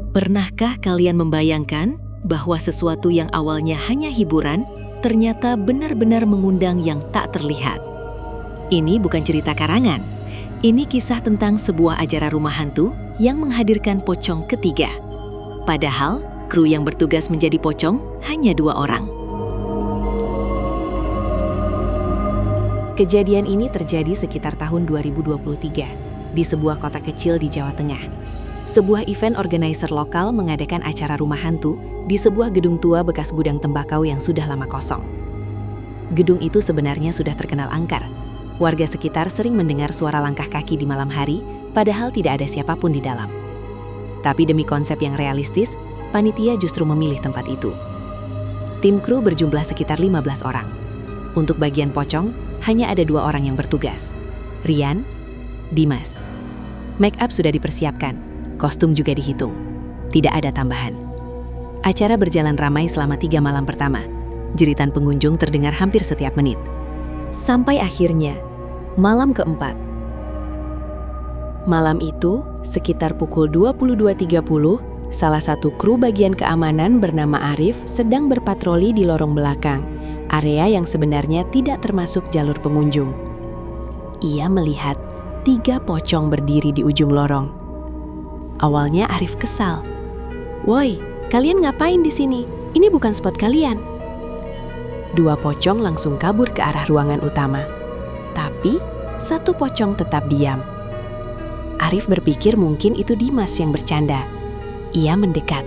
Pernahkah kalian membayangkan bahwa sesuatu yang awalnya hanya hiburan ternyata benar-benar mengundang yang tak terlihat? Ini bukan cerita karangan. Ini kisah tentang sebuah acara rumah hantu yang menghadirkan pocong ketiga. Padahal, kru yang bertugas menjadi pocong hanya 2 orang. Kejadian ini terjadi sekitar tahun 2023 di sebuah kota kecil di Jawa Tengah. Sebuah event organizer lokal mengadakan acara rumah hantu di sebuah gedung tua bekas gudang tembakau yang sudah lama kosong. Gedung itu sebenarnya sudah terkenal angker. Warga sekitar sering mendengar suara langkah kaki di malam hari, padahal tidak ada siapapun di dalam. Tapi demi konsep yang realistis, panitia justru memilih tempat itu. Tim kru berjumlah sekitar 15 orang. Untuk bagian pocong, hanya ada 2 orang yang bertugas, Rian, Dimas. Make up sudah dipersiapkan, kostum juga dihitung. Tidak ada tambahan. Acara berjalan ramai selama 3 malam pertama. Jeritan pengunjung terdengar hampir setiap menit. Sampai akhirnya, malam keempat. Malam itu, sekitar pukul 22.30, salah satu kru bagian keamanan bernama Arif sedang berpatroli di lorong belakang, area yang sebenarnya tidak termasuk jalur pengunjung. Ia melihat 3 pocong berdiri di ujung lorong. Awalnya Arif kesal. "Woi, kalian ngapain di sini? Ini bukan spot kalian." 2 pocong langsung kabur ke arah ruangan utama. Tapi, 1 pocong tetap diam. Arif berpikir mungkin itu Dimas yang bercanda. Ia mendekat.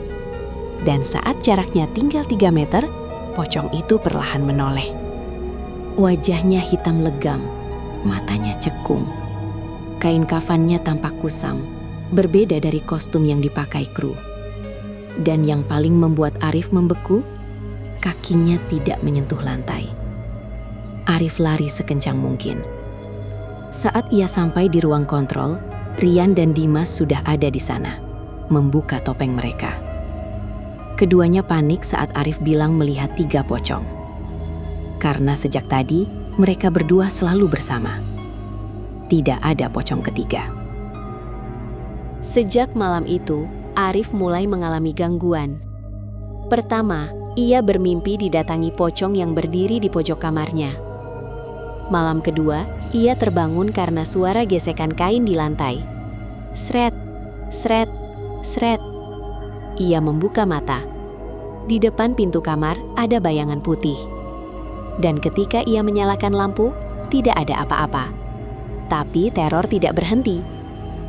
Dan saat jaraknya tinggal 3 meter, pocong itu perlahan menoleh. Wajahnya hitam legam, matanya cekung. Kain kafannya tampak kusam, berbeda dari kostum yang dipakai kru. Dan yang paling membuat Arif membeku, kakinya tidak menyentuh lantai. Arif lari sekencang mungkin. Saat ia sampai di ruang kontrol, Rian dan Dimas sudah ada di sana, membuka topeng mereka. Keduanya panik saat Arif bilang melihat 3 pocong. Karena sejak tadi, mereka berdua selalu bersama. Tidak ada pocong ketiga. Sejak malam itu, Arif mulai mengalami gangguan. Pertama, ia bermimpi didatangi pocong yang berdiri di pojok kamarnya. Malam kedua, ia terbangun karena suara gesekan kain di lantai. Sret, sret, sret. Ia membuka mata. Di depan pintu kamar ada bayangan putih. Dan ketika ia menyalakan lampu, tidak ada apa-apa. Tapi teror tidak berhenti.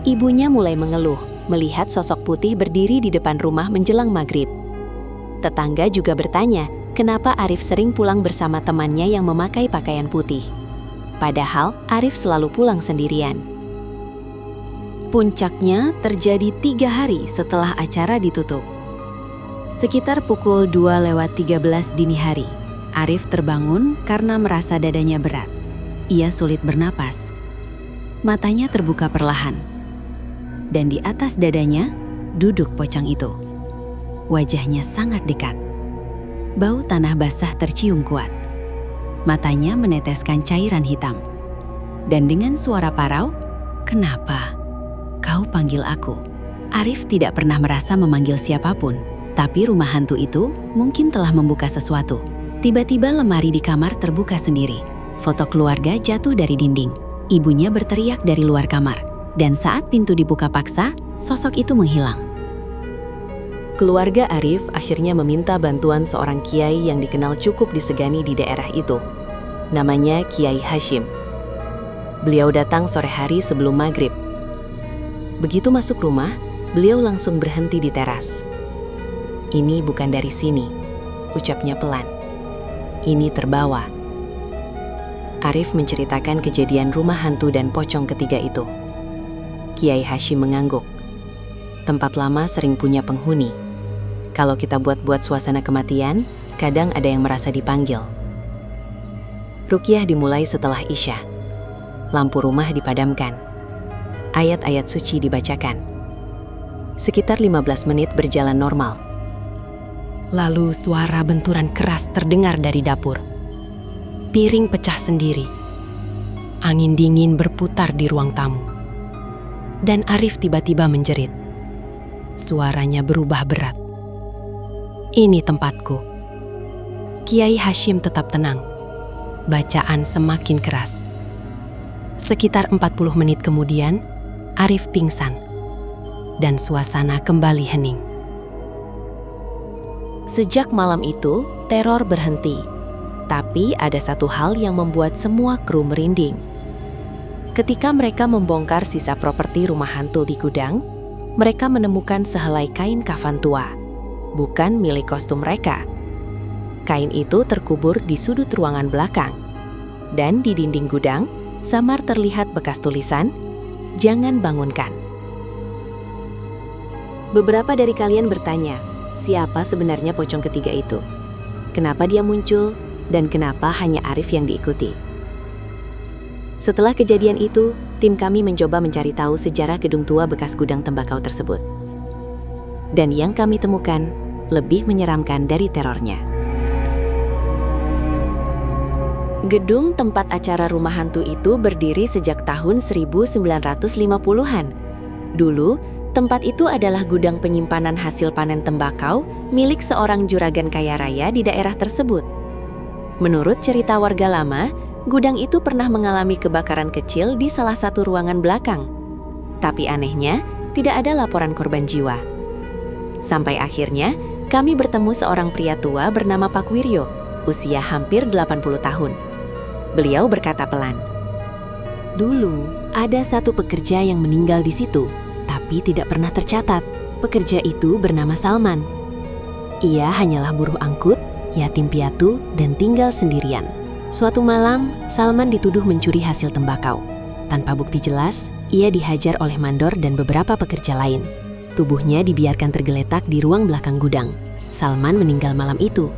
Ibunya mulai mengeluh melihat sosok putih berdiri di depan rumah menjelang maghrib. Tetangga juga bertanya, kenapa Arif sering pulang bersama temannya yang memakai pakaian putih. Padahal Arif selalu pulang sendirian. Puncaknya terjadi 3 hari setelah acara ditutup. Sekitar pukul 2:13 dini hari, Arif terbangun karena merasa dadanya berat. Ia sulit bernapas. Matanya terbuka perlahan. Dan di atas dadanya, duduk pocong itu. Wajahnya sangat dekat. Bau tanah basah tercium kuat. Matanya meneteskan cairan hitam. Dan dengan suara parau, "Kenapa? Kau panggil aku?" Arif tidak pernah merasa memanggil siapapun. Tapi rumah hantu itu mungkin telah membuka sesuatu. Tiba-tiba lemari di kamar terbuka sendiri. Foto keluarga jatuh dari dinding. Ibunya berteriak dari luar kamar. Dan saat pintu dibuka paksa, sosok itu menghilang. Keluarga Arif akhirnya meminta bantuan seorang kiai yang dikenal cukup disegani di daerah itu. Namanya Kiai Hashim. Beliau datang sore hari sebelum maghrib. Begitu masuk rumah, beliau langsung berhenti di teras. "Ini bukan dari sini," ucapnya pelan. "Ini terbawa." Arif menceritakan kejadian rumah hantu dan pocong ketiga itu. Kiai Hashim mengangguk. "Tempat lama sering punya penghuni. Kalau kita buat-buat suasana kematian, kadang ada yang merasa dipanggil." Ruqyah dimulai setelah Isya. Lampu rumah dipadamkan. Ayat-ayat suci dibacakan. Sekitar 15 menit berjalan normal. Lalu suara benturan keras terdengar dari dapur. Piring pecah sendiri. Angin dingin berputar di ruang tamu. Dan Arif tiba-tiba menjerit. Suaranya berubah berat. "Ini tempatku." Kiai Hashim tetap tenang. Bacaan semakin keras. Sekitar 40 menit kemudian, Arif pingsan. Dan suasana kembali hening. Sejak malam itu, teror berhenti. Tapi ada satu hal yang membuat semua kru merinding. Ketika mereka membongkar sisa properti rumah hantu di gudang, mereka menemukan sehelai kain kafan tua, bukan milik kostum mereka. Kain itu terkubur di sudut ruangan belakang. Dan di dinding gudang, samar terlihat bekas tulisan, "Jangan bangunkan." Beberapa dari kalian bertanya, siapa sebenarnya pocong ketiga itu? Kenapa dia muncul? Dan kenapa hanya Arif yang diikuti? Setelah kejadian itu, tim kami mencoba mencari tahu sejarah gedung tua bekas gudang tembakau tersebut. Dan yang kami temukan lebih menyeramkan dari terornya. Gedung tempat acara rumah hantu itu berdiri sejak tahun 1950-an. Dulu, tempat itu adalah gudang penyimpanan hasil panen tembakau milik seorang juragan kaya raya di daerah tersebut. Menurut cerita warga lama, gudang itu pernah mengalami kebakaran kecil di salah satu ruangan belakang. Tapi anehnya, tidak ada laporan korban jiwa. Sampai akhirnya, kami bertemu seorang pria tua bernama Pak Wiryo, usia hampir 80 tahun. Beliau berkata pelan, "Dulu, ada satu pekerja yang meninggal di situ, tapi tidak pernah tercatat. Pekerja itu bernama Salman. Ia hanyalah buruh angkut, yatim piatu, dan tinggal sendirian. Suatu malam, Salman dituduh mencuri hasil tembakau. Tanpa bukti jelas, ia dihajar oleh mandor dan beberapa pekerja lain. Tubuhnya dibiarkan tergeletak di ruang belakang gudang. Salman meninggal malam itu.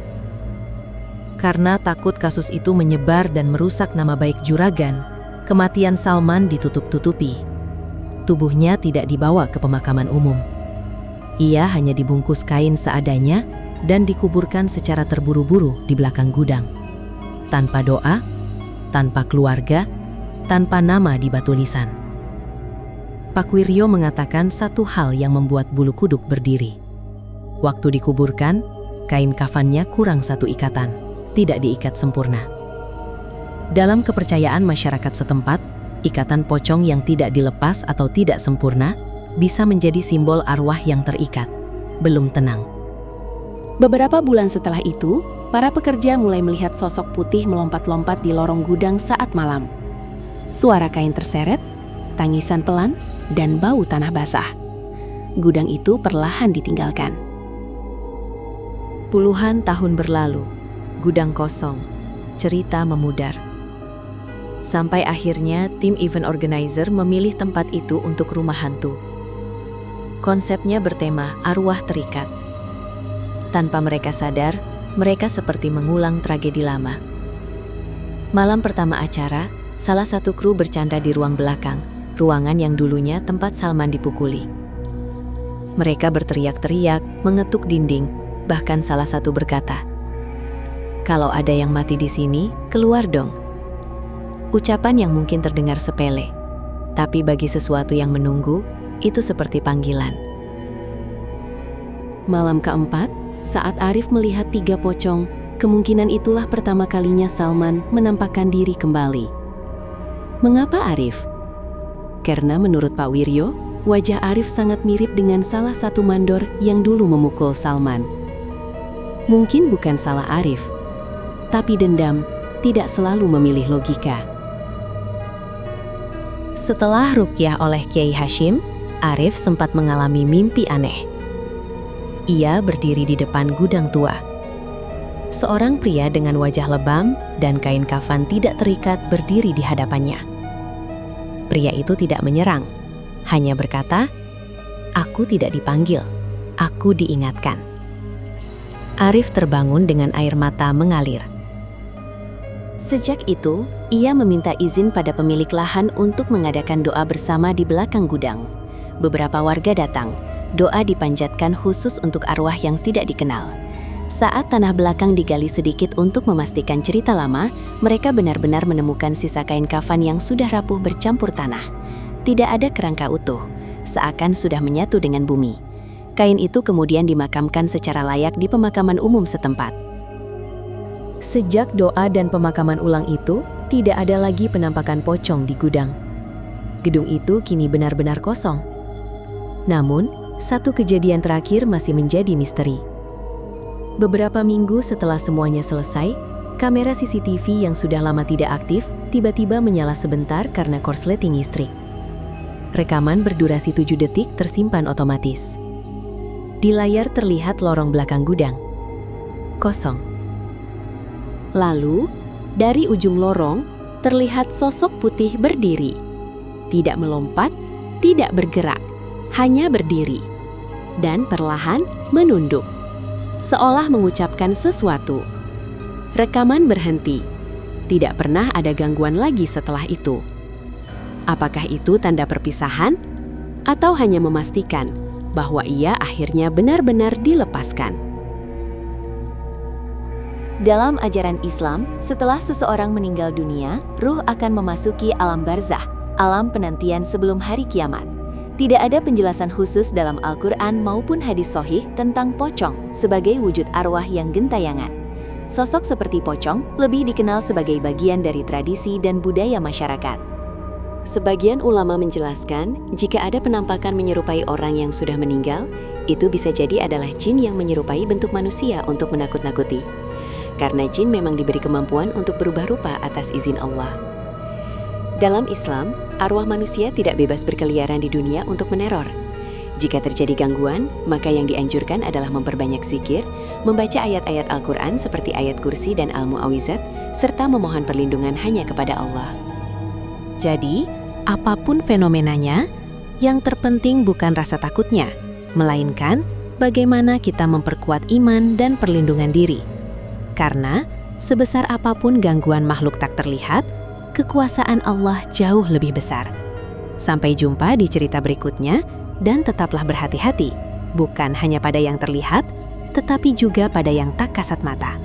Karena takut kasus itu menyebar dan merusak nama baik juragan, kematian Salman ditutup-tutupi. Tubuhnya tidak dibawa ke pemakaman umum. Ia hanya dibungkus kain seadanya dan dikuburkan secara terburu-buru di belakang gudang. Tanpa doa, tanpa keluarga, tanpa nama di batu lisan." Pak Wiryo mengatakan satu hal yang membuat bulu kuduk berdiri. Waktu dikuburkan, kain kafannya kurang satu ikatan, tidak diikat sempurna. Dalam kepercayaan masyarakat setempat, ikatan pocong yang tidak dilepas atau tidak sempurna bisa menjadi simbol arwah yang terikat, belum tenang. Beberapa bulan setelah itu, para pekerja mulai melihat sosok putih melompat-lompat di lorong gudang saat malam. Suara kain terseret, tangisan pelan, dan bau tanah basah. Gudang itu perlahan ditinggalkan. Puluhan tahun berlalu, gudang kosong, cerita memudar. Sampai akhirnya tim event organizer memilih tempat itu untuk rumah hantu. Konsepnya bertema arwah terikat. Tanpa mereka sadar, mereka seperti mengulang tragedi lama. Malam pertama acara, salah satu kru bercanda di ruang belakang, ruangan yang dulunya tempat Salman dipukuli. Mereka berteriak-teriak, mengetuk dinding, bahkan salah satu berkata, "Kalau ada yang mati di sini, keluar dong." Ucapan yang mungkin terdengar sepele, tapi bagi sesuatu yang menunggu, itu seperti panggilan. Malam keempat, saat Arif melihat 3 pocong, kemungkinan itulah pertama kalinya Salman menampakkan diri kembali. Mengapa Arif? Karena menurut Pak Wiryo, wajah Arif sangat mirip dengan salah satu mandor yang dulu memukul Salman. Mungkin bukan salah Arif, tapi dendam tidak selalu memilih logika. Setelah ruqyah oleh Kiai Hashim, Arif sempat mengalami mimpi aneh. Ia berdiri di depan gudang tua. Seorang pria dengan wajah lebam dan kain kafan tidak terikat berdiri di hadapannya. Pria itu tidak menyerang, hanya berkata, "Aku tidak dipanggil, aku diingatkan." Arif terbangun dengan air mata mengalir. Sejak itu, ia meminta izin pada pemilik lahan untuk mengadakan doa bersama di belakang gudang. Beberapa warga datang. Doa dipanjatkan khusus untuk arwah yang tidak dikenal. Saat tanah belakang digali sedikit untuk memastikan cerita lama, mereka benar-benar menemukan sisa kain kafan yang sudah rapuh bercampur tanah. Tidak ada kerangka utuh, seakan sudah menyatu dengan bumi. Kain itu kemudian dimakamkan secara layak di pemakaman umum setempat. Sejak doa dan pemakaman ulang itu, tidak ada lagi penampakan pocong di gudang. Gedung itu kini benar-benar kosong. Namun, satu kejadian terakhir masih menjadi misteri. Beberapa minggu setelah semuanya selesai, kamera CCTV yang sudah lama tidak aktif tiba-tiba menyala sebentar karena korsleting listrik. Rekaman berdurasi 7 detik tersimpan otomatis. Di layar terlihat lorong belakang gudang. Kosong. Lalu, dari ujung lorong, terlihat sosok putih berdiri. Tidak melompat, tidak bergerak, hanya berdiri. Dan perlahan menunduk, seolah mengucapkan sesuatu. Rekaman berhenti. Tidak pernah ada gangguan lagi setelah itu. Apakah itu tanda perpisahan? Atau hanya memastikan bahwa ia akhirnya benar-benar dilepaskan? Dalam ajaran Islam, setelah seseorang meninggal dunia, ruh akan memasuki alam barzah, alam penantian sebelum hari kiamat. Tidak ada penjelasan khusus dalam Al-Quran maupun hadis sahih tentang pocong sebagai wujud arwah yang gentayangan. Sosok seperti pocong lebih dikenal sebagai bagian dari tradisi dan budaya masyarakat. Sebagian ulama menjelaskan, jika ada penampakan menyerupai orang yang sudah meninggal, itu bisa jadi adalah jin yang menyerupai bentuk manusia untuk menakut-nakuti. Karena jin memang diberi kemampuan untuk berubah rupa atas izin Allah. Dalam Islam, arwah manusia tidak bebas berkeliaran di dunia untuk meneror. Jika terjadi gangguan, maka yang dianjurkan adalah memperbanyak zikir, membaca ayat-ayat Al-Quran seperti ayat kursi dan Al-Mu'awizat, serta memohon perlindungan hanya kepada Allah. Jadi, apapun fenomenanya, yang terpenting bukan rasa takutnya, melainkan bagaimana kita memperkuat iman dan perlindungan diri. Karena, sebesar apapun gangguan makhluk tak terlihat, kekuasaan Allah jauh lebih besar. Sampai jumpa di cerita berikutnya, dan tetaplah berhati-hati, bukan hanya pada yang terlihat, tetapi juga pada yang tak kasat mata.